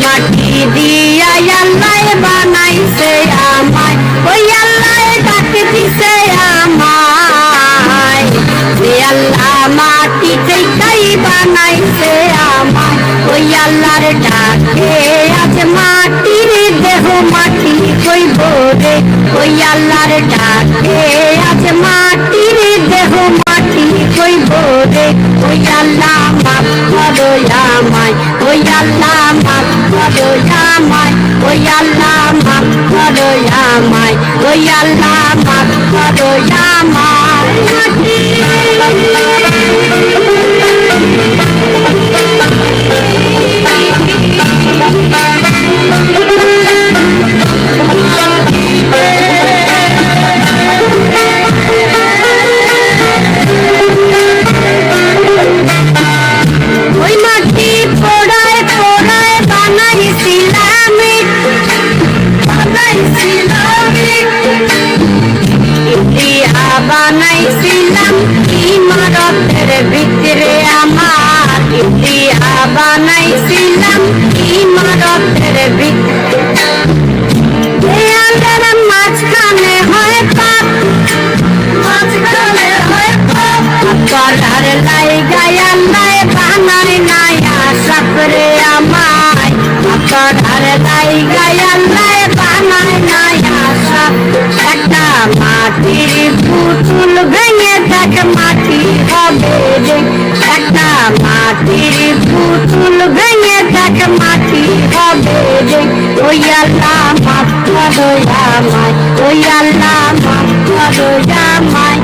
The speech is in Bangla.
মাটি দিয়া আল্লাহ বানাইছে আমায়, ওই আল্লাহ ডাক দিছে আমায়। যে আল্লাহ মাটি থেকেই বানাইছে আমায়, ওই আল্লাহর ডাকে আজ মাটির দেহ মাটি কইব রে। ওই আল্লাহর ডাকে আজ মাটির দেহ মাটি কইব রে। ওই আল্লাহ মাফ করো আমায়, ওই আল্লাহ মাফ করো আমায়, ওই আল্লাহ মাফ করো আমায়, ওই আল্লাহ মাফ করো আমায়। বানাইছিলাম ইমারতের ভিতরে আমার, ইন্ডিয়া বানাইছিলাম ইমারতের ভিতরে। মাঝখানে হয় পাপ, মাঝখানে হয় পাপ, করার লাইগায় আল্লাহ বানায় নাই আশাক রে আমায়। করার লাইগায় আল্লাহ বানায় নাই আশা। একটা মাটির পুতুল ভেঙে দেখ মাটি হবে রে। একটা মাটির পুতুল ভেঙে দেখ মাটি হবে রে। ওই আল্লাহ মাফ করো আমায়, ওই আল্লাহ মাফ করো আমায়।